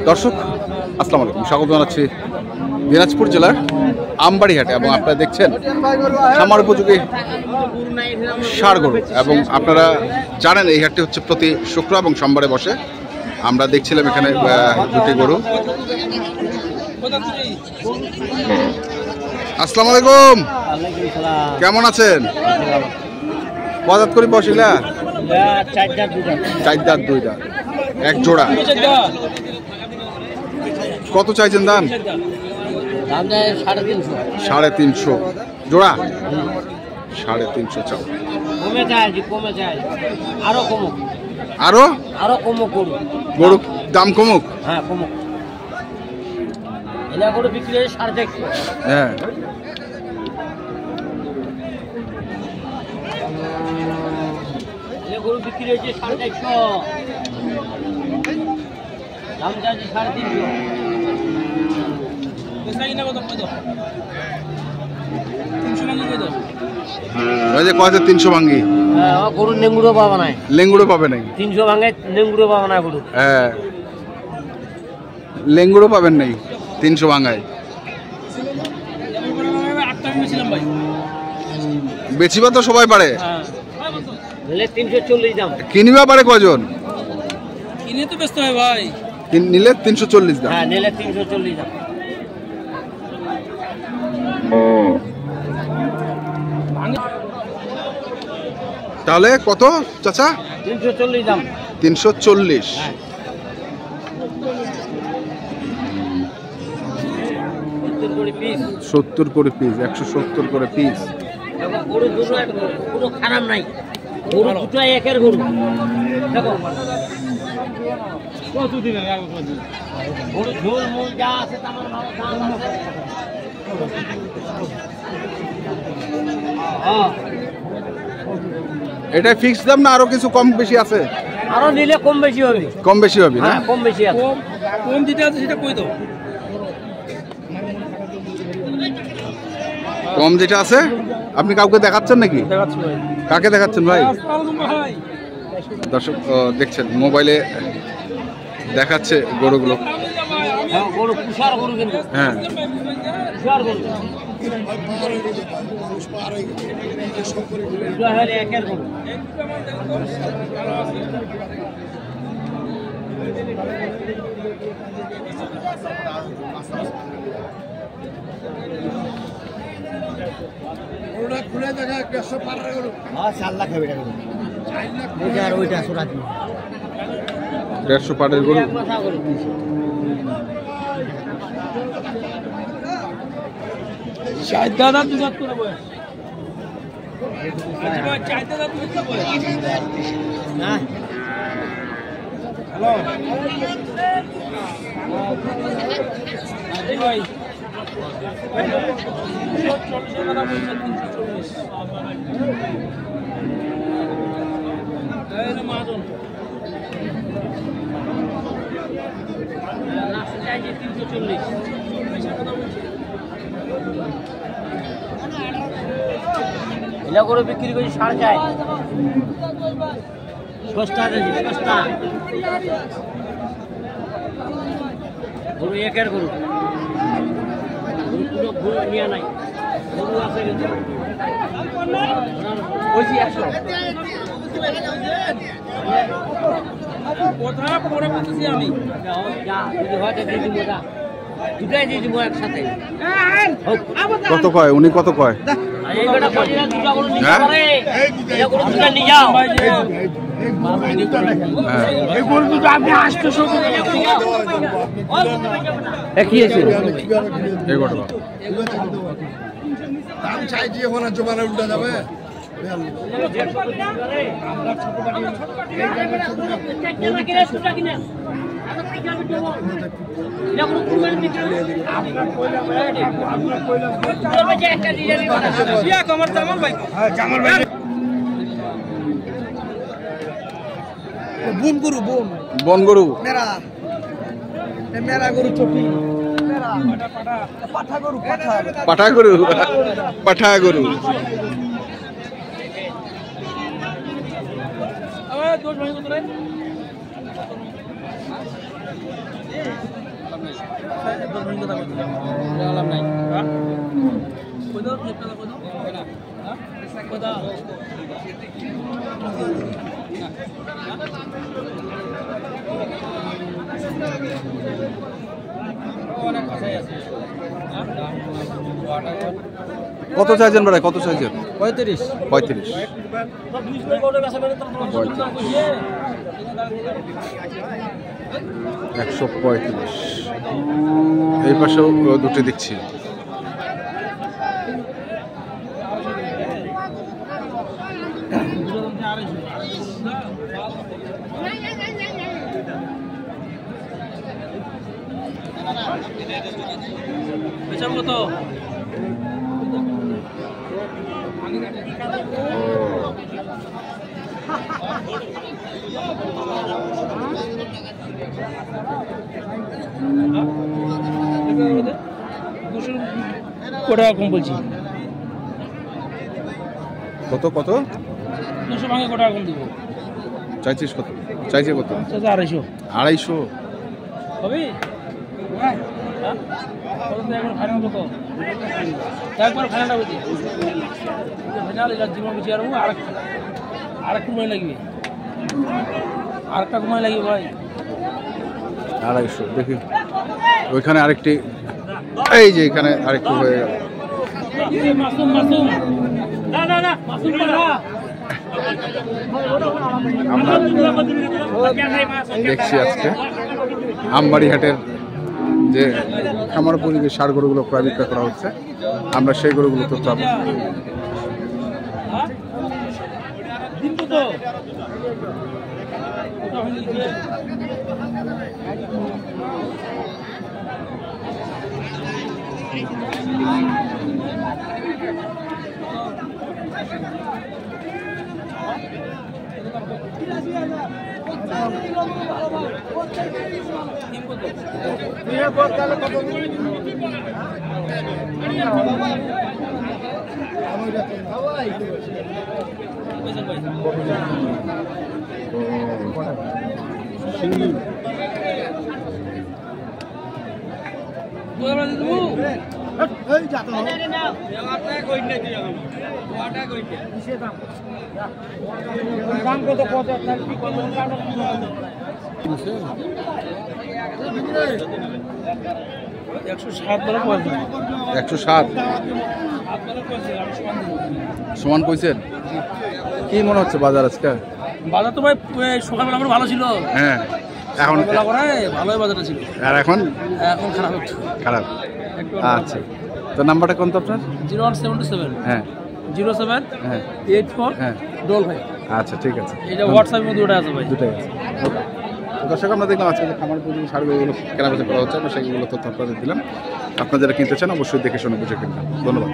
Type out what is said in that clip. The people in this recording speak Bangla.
দর্শক আসসালামু আলাইকুম, স্বাগত জানাচ্ছি দিনাজপুর জেলার আমবাড়ি হাটে এবং আপনারা দেখছেন খামার উপযোগী ষাঁড় গরু। এবং আপনারা জানেন এই হাটটি হচ্ছে প্রতি শুক্র এবং সোমবারে বসে। আমরা দেখছিলাম এখানে দুটি গরু। আসসালামু আলাইকুম, কেমন আছেন? বাজার করি বসিলা চার দাঁত দুই দাঁত এক জোড়া। কত চাইছেন দাম? 350 জোড়া, 350 চাও। আরো গরু দাম কমুক। হ্যাঁ, গরু বিক্রি হয়েছে 450, দাম চাইছে 350। কয়েছে 300 ভাঙ্গি। গরুর নেঙ্গুড়ো পাবা নাই, লেঙ্গুড়ো পাবে নাই। 300 ভাঙে নেঙ্গুড়ো পাবা না গরু। হ্যাঁ, লেঙ্গুড়ো পাবেন নাই 300 ভাঙায়। বেচিবা তো সবাই পারে, 340 দাম। কিনিবা পারে কজন? কিনে তো ব্যস্ত হয় ভাই, নিলে 340 দাম। হ্যাঁ, নিলে 340 দাম। তাহলে কত চাচা? 340 দাম। 340। 70 করে পিস, 170 করে পিস। গরু দুটো কোনো খারাপ নাই, গরু দুটো একের গরু। দেখো কত দিবেন গরু ঝোল মূল যা আছে তেমন ভালো দাম আছে। এটা ফিক্সড দাম না আরো কিছু কম বেশি আছে? আরো নিলে কম বেশি হবে। কম বেশি হবে না? কম বেশি আছে। কম যেটা আছে সেটা কই দাও। কম যেটা আছে আপনি কাউকে দেখাচ্ছেন নাকি? কাকে দেখাচ্ছেন ভাই? দর্শক দেখছেন মোবাইলে দেখাচ্ছে গরুগুলো। গরু কুষার গরু কিন্তু। হ্যাঁ, কুষার গরু একের গরু। খুলে দেখা 150 পার গরু। 4 লাখ হবে এটা গরু। আর ওইটা সোরা দিন 150 পারের গরু। চার দাদা দুই দাঁত করে বয়স। চার দাদা দুই দাঁত বয়স। হ্যাঁ, হ্যালো ভাই, 40 টাকা বলছে। 340 এই মাজন লাস্ট চাইছে 340। এলা করে বিক্রি করি 4.5। সস্তা দিয়েছি, সস্তা গরু একের গরু। গরু পুরো গরু নিয়ে নাই, গরু আছে কিন্তু বলছি 100 কথা পরে বলতেছি আমি। যদি হয়তো দিয়ে দিব, দুটাই দিয়ে দিব একসাথে। কত কয় উনি? কত কয়? দাম চাইছি এখন আর জমানা উল্টা যাবে। বন গরু, মেরা গরু চটি, পাঠা গরু, পাঠা গরু। কত চাইছেন ভাই, কত চাইছেন? 35 35। 135। এই পাশেও দুটি দেখছি। কত টাকা কম বলছি, কত কত 200 ভাঙে কত টাকা কম দিব? চাইছিস কত? চাইছে কত? 250 250 হবে। একবার ফাইনাল কত? একবার ফাইনালটা বুঝি ফাইনাল এটা জীবন বুঝি আরেকটু সময় লাগবে, আরেকটা সময় লাগবে ভাই। 250 দেখি। ওইখানে আরেকটি, এই যে এখানে আরেকটু হয়ে গেল। মাসুম মাসুম না না না মাসুম না, আমরা দেখছি আজকে আমবাড়ি হাটের যে খামার উপযোগী ষাঁড় গরুগুলো ক্রয় বিক্রয় করা হচ্ছে, আমরা সেই গরুগুলো তথ্য দাম কত কত 107 সমান কইছেন। কি মনে হচ্ছে বাজার আজকে? বাজার তো ভাই সকালবেলা আমার ভালো ছিল, হ্যাঁ এখন ভালোই বাজারটা ছিল, আর এখন এখন খারাপ হচ্ছে। খারাপ। আচ্ছা, তো নাম্বারটা কোন তো আপনার? 0177 হ্যাঁ 07 হ্যাঁ 84 হ্যাঁ। 5। আচ্ছা ঠিক আছে, এটা হোয়াটসঅ্যাপের মধ্যে ওটা আছে ভাই, দুটাই আছে। ওকে। তো দর্শক, আমরা দেখলাম আজকে যে খামার উপযোগী ষাঁড়গুলো কেনাবেচা করা হচ্ছে, আমরা সেইগুলো তথ্য আপনাদের দিলাম। আপনারা যারা কিনতে চান অবশ্যই দেখে শুনে বুঝে কিনবেন। ধন্যবাদ।